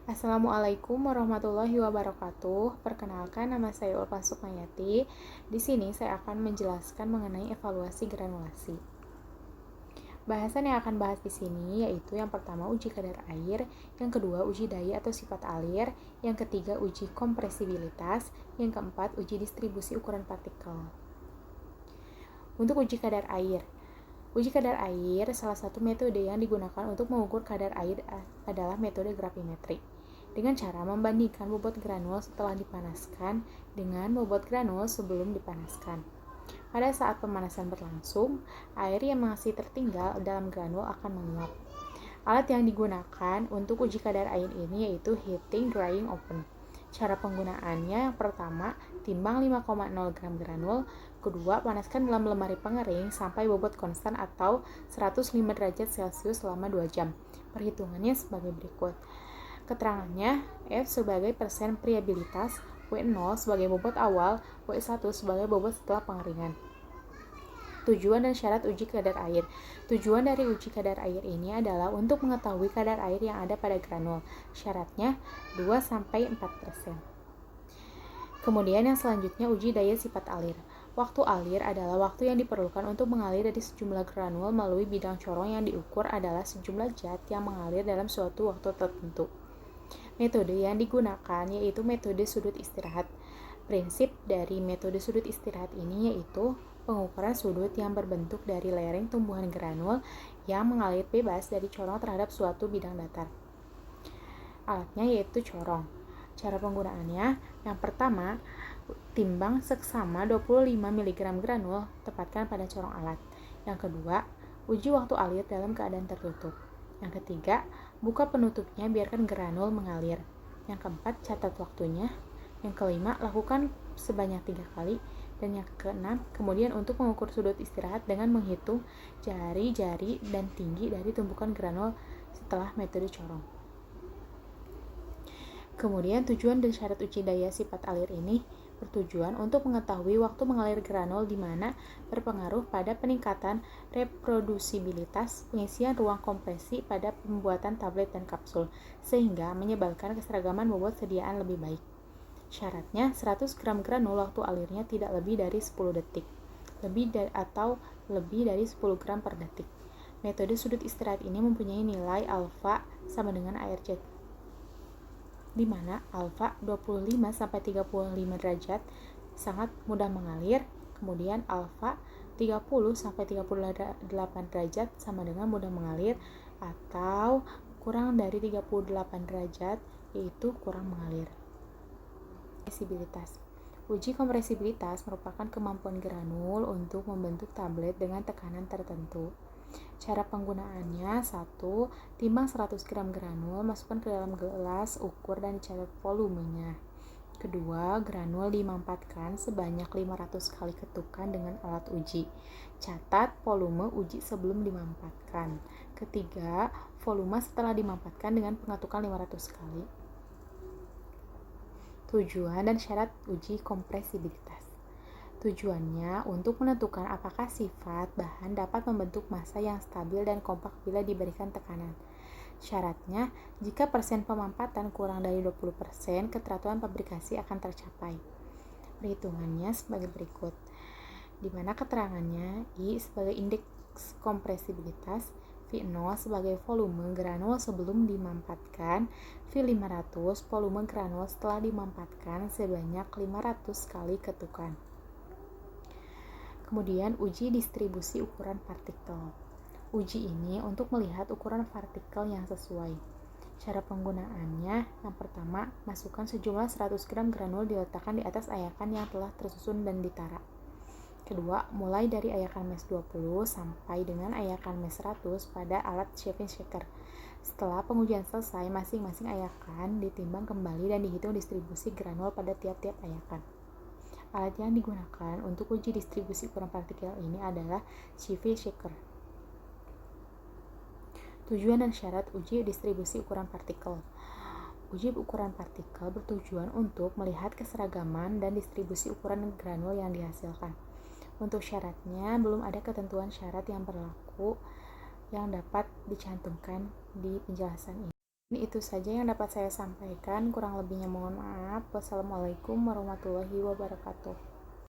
Assalamualaikum warahmatullahi wabarakatuh. Perkenalkan, nama saya Ulfa Sukmayati. Di sini saya akan menjelaskan mengenai evaluasi granulasi. Bahasan yang akan bahas di sini yaitu yang pertama uji kadar air, yang kedua uji daya atau sifat alir, yang ketiga uji kompresibilitas, yang keempat uji distribusi ukuran partikel. Untuk uji kadar air, uji kadar air salah satu metode yang digunakan untuk mengukur kadar air adalah metode gravimetri, dengan cara membandingkan bobot granul setelah dipanaskan dengan bobot granul sebelum dipanaskan. Pada saat pemanasan berlangsung, air yang masih tertinggal dalam granul akan menguap. Alat yang digunakan untuk uji kadar air ini yaitu heating drying oven. Cara penggunaannya yang pertama, timbang 5,0 gram granul. Kedua, panaskan dalam lemari pengering sampai bobot konstan atau 105 derajat Celcius selama 2 jam. Perhitungannya sebagai berikut. Keterangannya, F sebagai persen friabilitas, W0 sebagai bobot awal, W1 sebagai bobot setelah pengeringan. Tujuan dan syarat uji kadar air. Tujuan dari uji kadar air ini adalah untuk mengetahui kadar air yang ada pada granul. Syaratnya 2-4%. Kemudian yang selanjutnya uji daya sifat alir. Waktu alir adalah waktu yang diperlukan untuk mengalir dari sejumlah granul melalui bidang corong yang diukur adalah sejumlah zat yang mengalir dalam suatu waktu tertentu. Metode yang digunakan yaitu metode sudut istirahat. Prinsip dari metode sudut istirahat ini yaitu pengukuran sudut yang berbentuk dari lereng tumbuhan granul yang mengalir bebas dari corong terhadap suatu bidang datar. Alatnya yaitu corong. Cara penggunaannya, yang pertama, timbang seksama 25 mg granul, tepatkan pada corong alat. Yang kedua, uji waktu alir dalam keadaan tertutup. Yang ketiga, buka penutupnya biarkan granul mengalir. Yang keempat, catat waktunya. Yang kelima, lakukan sebanyak 3 kali. Dan yang keenam, kemudian untuk mengukur sudut istirahat dengan menghitung jari-jari dan tinggi dari tumpukan granul setelah metode corong. Kemudian tujuan dan syarat uji daya sifat alir ini bertujuan untuk mengetahui waktu mengalir granul di mana berpengaruh pada peningkatan reprodusibilitas pengisian ruang kompresi pada pembuatan tablet dan kapsul, sehingga menyebabkan keseragaman bobot sediaan lebih baik. Syaratnya 100 gram granul waktu alirnya tidak lebih dari 10 detik, atau lebih dari 10 gram per detik. Metode sudut istirahat ini mempunyai nilai alfa sama dengan ARZ, di mana alfa 25-35 derajat sangat mudah mengalir, kemudian alfa 30-38 derajat sama dengan mudah mengalir, atau kurang dari 38 derajat yaitu kurang mengalir. Kompresibilitas. Uji kompresibilitas merupakan kemampuan granul untuk membentuk tablet dengan tekanan tertentu. Cara penggunaannya, 1. Timbang 100 gram granul, masukkan ke dalam gelas, ukur dan catat volumenya. Kedua, granul dimampatkan sebanyak 500 kali ketukan dengan alat uji. Catat volume uji sebelum dimampatkan. Ketiga, volume setelah dimampatkan dengan pengatukan 500 kali. Tujuan dan syarat uji kompresibilitas. Tujuannya untuk menentukan apakah sifat bahan dapat membentuk massa yang stabil dan kompak bila diberikan tekanan. Syaratnya, jika persen pemampatan kurang dari 20%, keteraturan fabrikasi akan tercapai. Perhitungannya sebagai berikut, di mana keterangannya I sebagai indeks kompresibilitas, V0 sebagai volume granul sebelum dimampatkan, V500 volume granul setelah dimampatkan sebanyak 500 kali ketukan. Kemudian uji distribusi ukuran partikel. Uji ini untuk melihat ukuran partikel yang sesuai. Cara penggunaannya, yang pertama, masukkan sejumlah 100 gram granul diletakkan di atas ayakan yang telah tersusun dan ditara. Kedua, mulai dari ayakan mes 20 sampai dengan ayakan mes 100 pada alat shaving shaker. Setelah pengujian selesai, masing-masing ayakan ditimbang kembali dan dihitung distribusi granul pada tiap-tiap ayakan. Alat yang digunakan untuk uji distribusi ukuran partikel ini adalah shaving shaker. Tujuan dan syarat uji distribusi ukuran partikel. Uji ukuran partikel bertujuan untuk melihat keseragaman dan distribusi ukuran granul yang dihasilkan. Untuk syaratnya, belum ada ketentuan syarat yang berlaku yang dapat dicantumkan di penjelasan ini. Itu saja yang dapat saya sampaikan, kurang lebihnya mohon maaf. Wassalamualaikum warahmatullahi wabarakatuh.